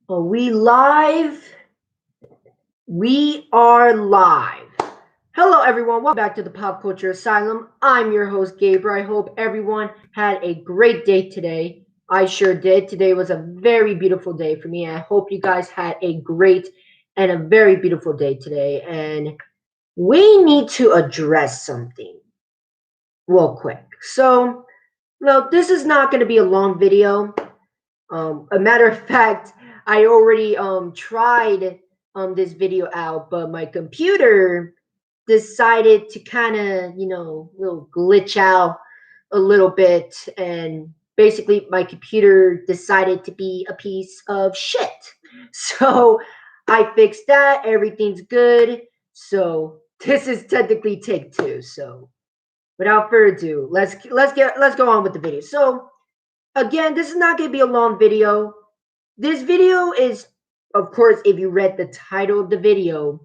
Are we live? We are live. Hello, everyone. Welcome back to the Pop Culture Asylum. I'm your host, Gabriel. I hope everyone had a great day today. I sure did. Today was a very beautiful day for me. I hope you guys had a great and a very beautiful day today. And we need to address something real quick. So, no, this is not going to be a long video. A matter of fact, I already tried this video out, but my computer decided to kind of little glitch out a little bit, and basically my computer decided to be a piece of shit. So I fixed that. Everything's good. So this is technically take two. So without further ado, let's go on with the video. So again, this is not going to be a long video. This video is, of course, if you read the title of the video,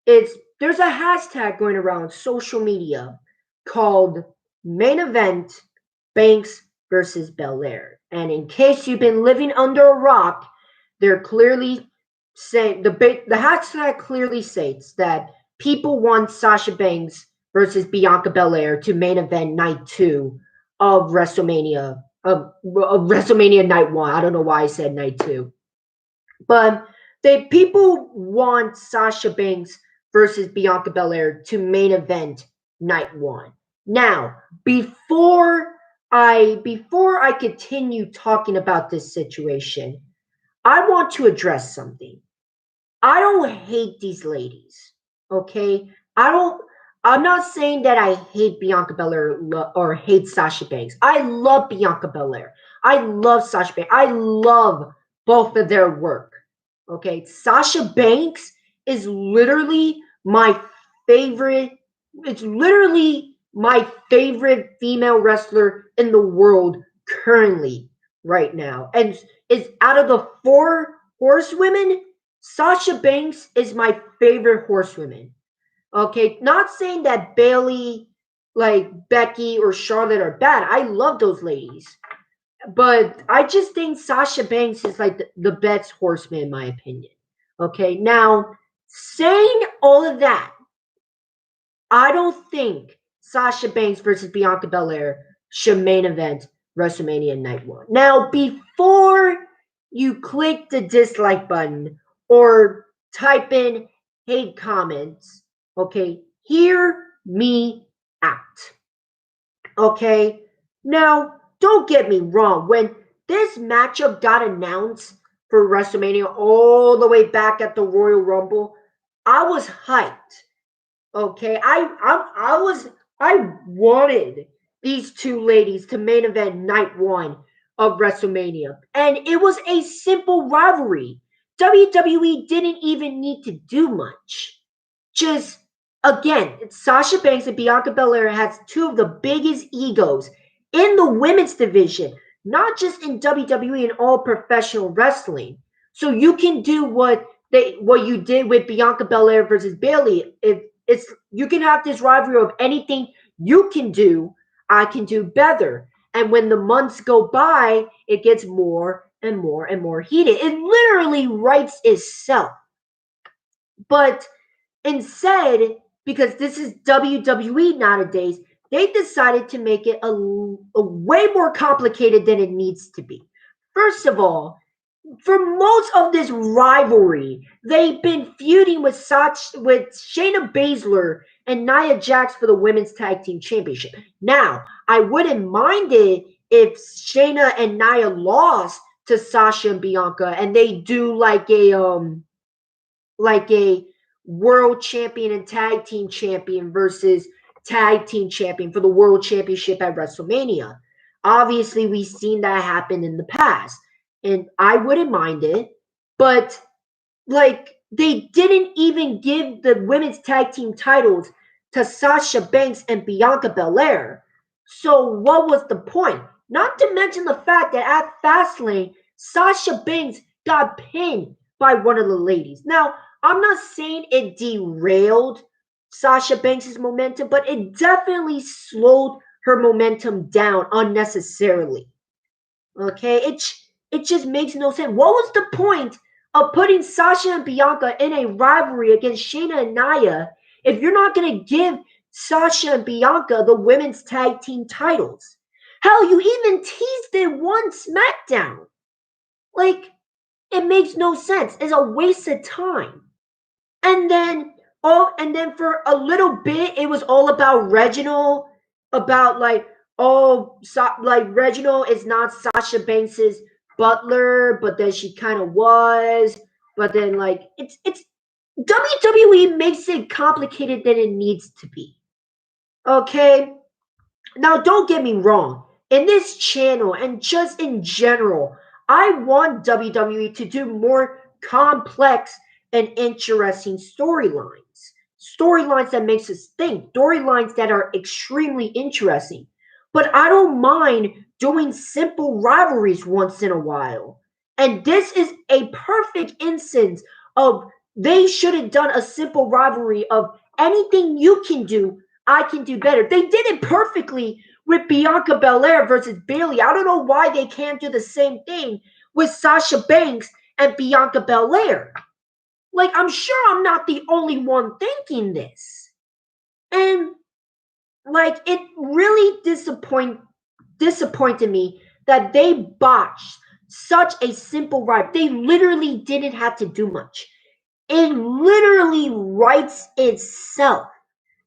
it's there's a hashtag going around social media called main event Banks versus Belair. And in case you've been living under a rock, they're clearly saying the hashtag clearly states that people want Sasha Banks versus Bianca Belair to main event night 2 of WrestleMania of WrestleMania night 1. I don't know why I said night 2. But they people want Sasha Banks versus Bianca Belair to main event night 1. Now, before I continue talking about this situation, I want to address something. I don't hate these ladies. Okay? I don't I'm not saying that I hate Bianca Belair or hate Sasha Banks. I love Bianca Belair. I love Sasha Banks. I love both of their work. Okay? Sasha Banks is literally my favorite it's literally my favorite female wrestler in the world currently right now. And is out of the four horsewomen, Sasha Banks is my favorite horsewoman. Okay, not saying that Bailey, like Becky or Charlotte are bad. I love those ladies. But I just think Sasha Banks is like the best horseman in my opinion. Okay, now saying all of that, I don't think Sasha Banks versus Bianca Belair should main event WrestleMania Night 1. Now, before you click the dislike button or type in hate comments, okay, hear me out. Okay? Now, don't get me wrong. When this matchup got announced for WrestleMania all the way back at the Royal Rumble, I was hyped. Okay, I wanted these two ladies to main event night 1 of WrestleMania, and it was a simple rivalry. WWE didn't even need to do much. Just again, Sasha Banks and Bianca Belair has two of the biggest egos in the women's division, not just in WWE and all professional wrestling. So you can do what you did with Bianca Belair versus Bailey. If it's you can have this rivalry of anything you can do, I can do better. And when the months go by, it gets more and more and more heated. It literally writes itself. But instead, because this is WWE nowadays, they decided to make it a way more complicated than it needs to be. First of all, for most of this rivalry, they've been feuding with Shayna Baszler and Nia Jax for the women's tag team championship. Now, I wouldn't mind it if Shayna and Nia lost to Sasha and Bianca, and they do like a world champion and tag team champion versus tag team champion for the world championship at WrestleMania. Obviously, we've seen that happen in the past, and I wouldn't mind it, but like they didn't even give the women's tag team titles to Sasha Banks and Bianca Belair. So what was the point? Not to mention the fact that at Fastlane, Sasha Banks got pinned by one of the ladies. Now, I'm not saying it derailed Sasha Banks' momentum, but it definitely slowed her momentum down unnecessarily. Okay, It just makes no sense. What was the point of putting Sasha and Bianca in a rivalry against Shayna and Nia if you're not going to give Sasha and Bianca the women's tag team titles? Hell, you even teased it one SmackDown. Like, it makes no sense. It's a waste of time. And then for a little bit, it was all about Reginald, about like, like Reginald is not Sasha Banks's butler, but then she kind of was. But then like it's WWE makes it complicated than it needs to be. Okay? Now don't get me wrong. In this channel and just in general, I want WWE to do more complex and interesting storylines. Storylines that makes us think, storylines that are extremely interesting. But I don't mind doing simple rivalries once in a while. And this is a perfect instance of they should have done a simple rivalry of anything you can do, I can do better. They did it perfectly with Bianca Belair versus Bayley. I don't know why they can't do the same thing with Sasha Banks and Bianca Belair. Like, I'm sure I'm not the only one thinking this. And like, it really disappointed me that they botched such a simple ride. They literally didn't have to do much. It literally writes itself.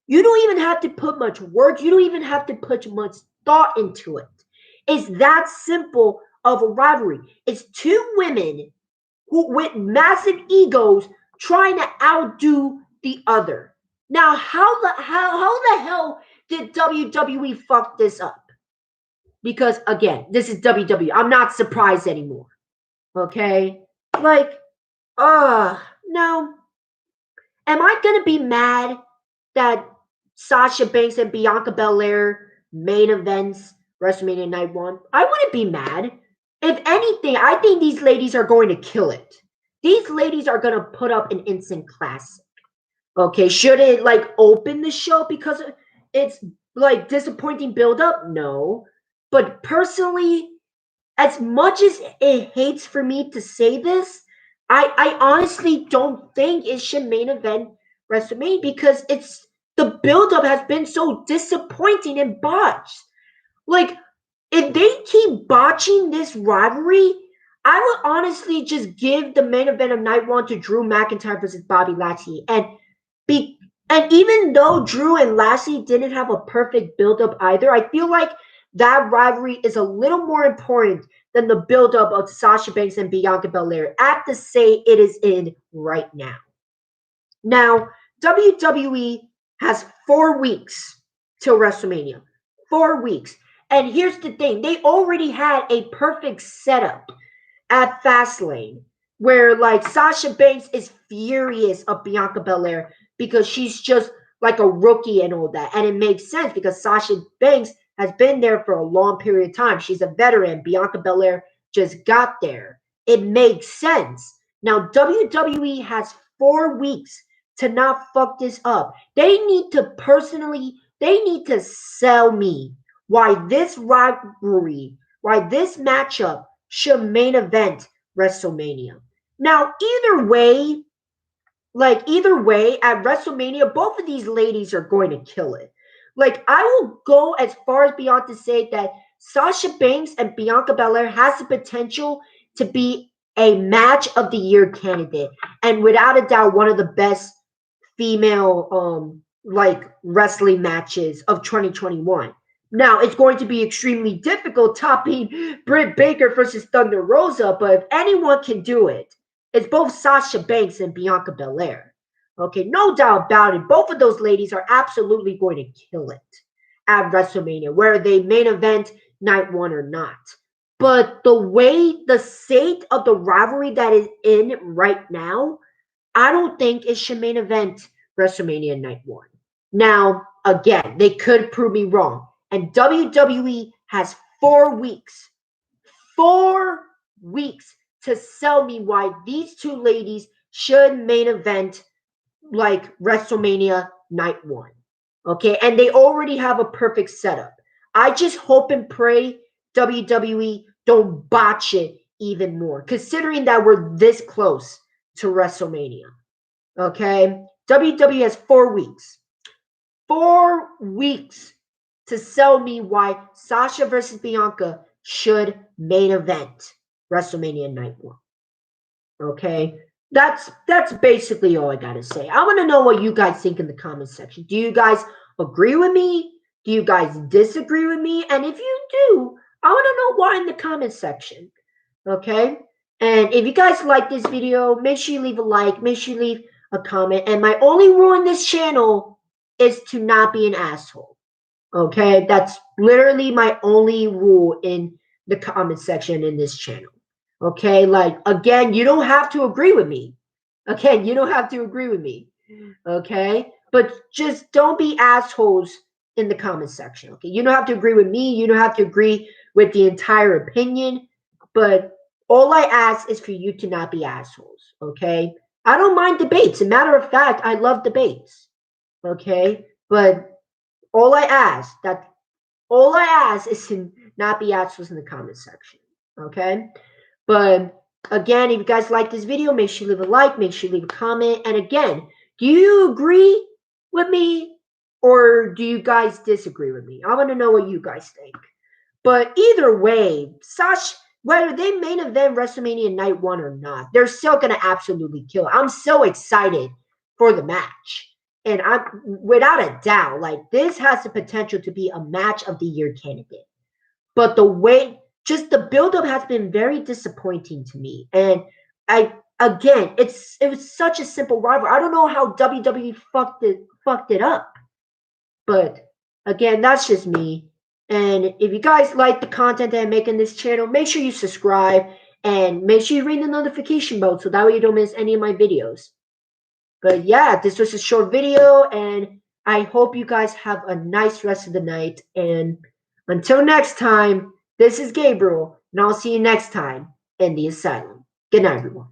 You don't even have to put much work. You don't even have to put much thought into it. It's that simple of a rivalry. It's two women who with massive egos trying to outdo the other. Now, how the hell did WWE fuck this up? Because again, this is WWE. I'm not surprised anymore. Okay? Like, now, am I gonna be mad that Sasha Banks and Bianca Belair main events WrestleMania Night 1? I wouldn't be mad. If anything, I think these ladies are going to kill it. These ladies are going to put up an instant classic. Okay, should it like open the show because it's like disappointing build up? No. But personally, as much as it hates for me to say this, I honestly don't think it should main event WrestleMania because it's the build-up has been so disappointing and botched. Like, if they keep botching this rivalry, I would honestly just give the main event of night one to Drew McIntyre versus Bobby Lashley. And even though Drew and Lashley didn't have a perfect build-up either, I feel like that rivalry is a little more important than the build-up of Sasha Banks and Bianca Belair at the say it is in right now. Now, WWE has 4 weeks till WrestleMania. 4 weeks. And here's the thing. They already had a perfect setup at Fastlane where like Sasha Banks is furious of Bianca Belair because she's just like a rookie and all that. And it makes sense because Sasha Banks has been there for a long period of time. She's a veteran. Bianca Belair just got there. It makes sense. Now, WWE has 4 weeks to not fuck this up. They need to sell me why this rivalry, why this matchup should main event WrestleMania. Now, either way at WrestleMania, both of these ladies are going to kill it. Like, I will go as far as beyond to say that Sasha Banks and Bianca Belair has the potential to be a match of the year candidate, and without a doubt, one of the best female like wrestling matches of 2021. Now, it's going to be extremely difficult topping Britt Baker versus Thunder Rosa, but if anyone can do it, it's both Sasha Banks and Bianca Belair. Okay, no doubt about it. Both of those ladies are absolutely going to kill it at WrestleMania, whether they main event night one or not. But the state of the rivalry that is in right now, I don't think it should main event WrestleMania night one. Now, again, they could prove me wrong. And WWE has 4 weeks. 4 weeks to sell me why these two ladies should main event like WrestleMania night one. Okay, and they already have a perfect setup. I just hope and pray WWE don't botch it even more, considering that we're this close to WrestleMania. Okay? WWE has 4 weeks. 4 weeks to sell me why Sasha versus Bianca should main event WrestleMania Night 1. Okay? That's basically all I gotta say. I want to know what you guys think in the comment section. Do you guys agree with me? Do you guys disagree with me? And if you do, I want to know why in the comment section. Okay? And if you guys like this video, make sure you leave a like, make sure you leave a comment. And my only rule in this channel is to not be an asshole. Okay? That's literally my only rule in the comment section in this channel. Okay? Like, again, you don't have to agree with me. Again, you don't have to agree with me. Okay? But just don't be assholes in the comment section. Okay? You don't have to agree with me. You don't have to agree with the entire opinion. But all I ask is for you to not be assholes. Okay? I don't mind debates. As a matter of fact, I love debates. Okay? But all I ask is to not be assholes in the comment section. Okay? But again, if you guys like this video, make sure you leave a like, make sure you leave a comment. And again, do you agree with me or do you guys disagree with me? I want to know what you guys think. But either way, whether they main event WrestleMania Night 1 or not, they're still going to absolutely kill. I'm so excited for the match. And I'm without a doubt, like, this has the potential to be a match of the year candidate. But the way, just the buildup has been very disappointing to me. And it was such a simple rivalry. I don't know how WWE fucked it up. But again, that's just me. And if you guys like the content that I make in this channel, make sure you subscribe and make sure you ring the notification bell so that way you don't miss any of my videos. But yeah, this was a short video and I hope you guys have a nice rest of the night. And until next time, this is Gabriel and I'll see you next time in the asylum. Good night, everyone.